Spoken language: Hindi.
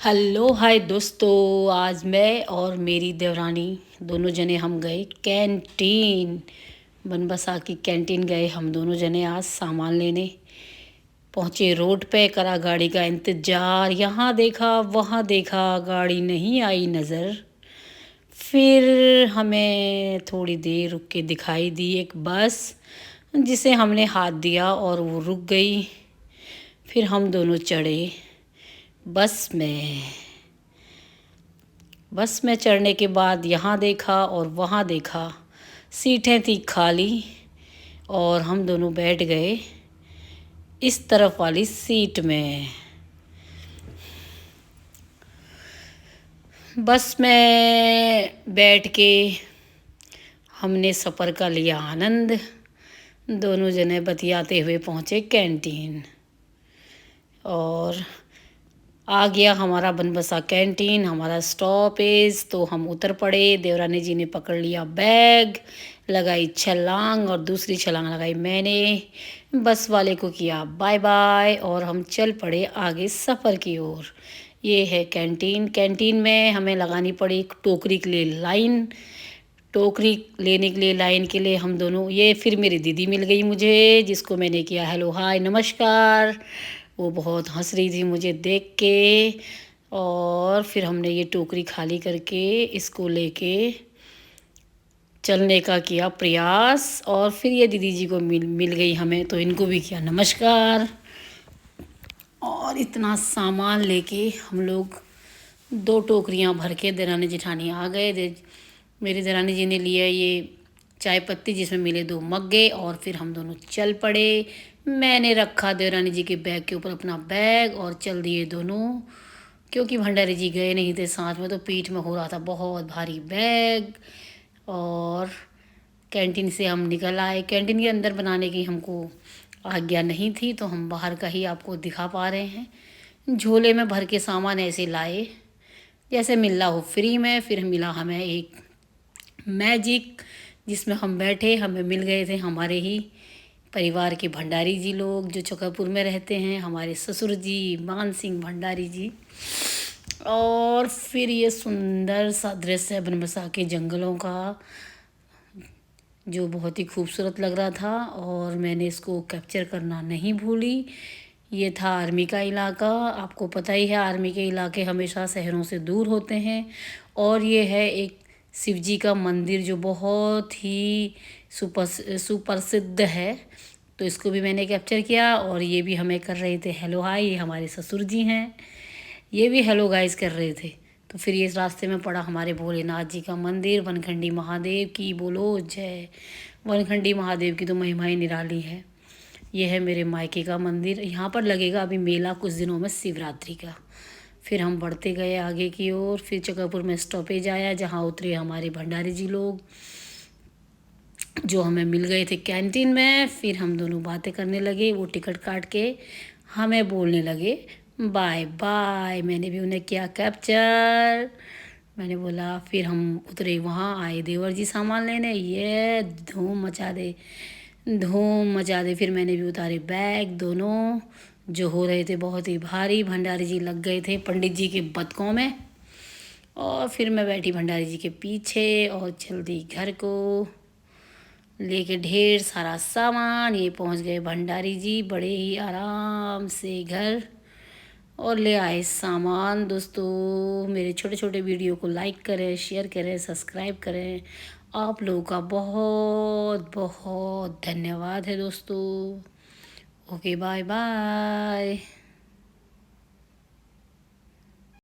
हेलो हाय दोस्तों। आज मैं और मेरी देवरानी दोनों जने हम गए कैंटीन। बनबसा की कैंटीन गए हम दोनों जने आज सामान लेने। पहुँचे रोड पे, करा गाड़ी का इंतज़ार, यहाँ देखा वहाँ देखा, गाड़ी नहीं आई नज़र। फिर हमें थोड़ी देर रुक के दिखाई दी एक बस, जिसे हमने हाथ दिया और वो रुक गई। फिर हम दोनों चढ़े बस में। बस में चढ़ने के बाद यहाँ देखा और वहाँ देखा, सीटें थी खाली और हम दोनों बैठ गए इस तरफ वाली सीट में। बस में बैठ के हमने सफ़र का लिया आनंद। दोनों जने बतियाते हुए पहुँचे कैंटीन और आ गया हमारा बनबसा कैंटीन, हमारा स्टॉपेज। तो हम उतर पड़े। देवरानी जी ने पकड़ लिया बैग, लगाई छलांग और दूसरी छलांग लगाई मैंने। बस वाले को किया बाय बाय और हम चल पड़े आगे सफ़र की ओर। ये है कैंटीन। कैंटीन में हमें लगानी पड़ी एक टोकरी के लिए लाइन। टोकरी लेने के लिए लाइन के लिए हम दोनों, ये फिर मेरी दीदी मिल गई मुझे, जिसको मैंने किया हेलो हाय नमस्कार। वो बहुत हंस रही थी मुझे देख के। और फिर हमने ये टोकरी खाली करके इसको लेके चलने का किया प्रयास। और फिर ये दीदी जी को मिल गई हमें, तो इनको भी किया नमस्कार। और इतना सामान लेके हम लोग 2 टोकरियां भर के देरानी जेठानी आ गए। मेरी देरानी जी ने लिया ये चाय पत्ती, जिसमें मिले 2 मग्गे। और फिर हम दोनों चल पड़े। मैंने रखा देवरानी जी के बैग के ऊपर अपना बैग और चल दिए दोनों, क्योंकि भंडारी जी गए नहीं थे साथ में, तो पीठ में हो रहा था बहुत भारी बैग। और कैंटीन से हम निकल आए। कैंटीन के अंदर बनाने की हमको आज्ञा नहीं थी, तो हम बाहर का ही आपको दिखा पा रहे हैं। झोले में भर के सामान ऐसे लाए जैसे मिल रहा हो फ्री में। फिर मिला हमें एक मैजिक, जिसमें हम बैठे। हमें मिल गए थे हमारे ही परिवार के भंडारी जी लोग, जो चौकापुर में रहते हैं, हमारे ससुर जी मान सिंह भंडारी जी। और फिर ये सुंदर सा दृश्य है बनबसा के जंगलों का, जो बहुत ही खूबसूरत लग रहा था और मैंने इसको कैप्चर करना नहीं भूली। ये था आर्मी का इलाका। आपको पता ही है आर्मी के इलाके हमेशा शहरों से दूर होते हैं। और ये है एक शिव जी का मंदिर, जो बहुत ही सुप्रसिद्ध है। तो इसको भी मैंने कैप्चर किया। और ये भी हमें कर रहे थे हेलो हाय। ये हमारे ससुर जी हैं, ये भी हेलो गाइस कर रहे थे। तो फिर ये रास्ते में पड़ा हमारे भोलेनाथ जी का मंदिर, वनखंडी महादेव की बोलो जय। वनखंडी महादेव की तो महिमा ही निराली है। ये है मेरे मायके का मंदिर। यहाँ पर लगेगा अभी मेला कुछ दिनों में शिवरात्रि का। फिर हम बढ़ते गए आगे की ओर। फिर चकापुर में स्टॉपेज आया, जहाँ उतरे हमारे भंडारी जी लोग, जो हमें मिल गए थे कैंटीन में। फिर हम दोनों बातें करने लगे। वो टिकट काट के हमें बोलने लगे बाय बाय। मैंने भी उन्हें किया कैप्चर। मैंने बोला। फिर हम उतरे, वहाँ आए देवर जी सामान लेने। ये धूम मचा दे, धूम मचा दे। फिर मैंने भी उतारे बैग दोनों, जो हो रहे थे बहुत ही भारी। भंडारी जी लग गए थे पंडित जी के बतकों में। और फिर मैं बैठी भंडारी जी के पीछे और चल दी घर को लेके ढेर सारा सामान। ये पहुंच गए भंडारी जी बड़े ही आराम से घर और ले आए सामान। दोस्तों, मेरे छोटे छोटे वीडियो को लाइक करें, शेयर करें, सब्सक्राइब करें। आप लोगों का बहुत बहुत धन्यवाद है दोस्तों। Okay bye bye.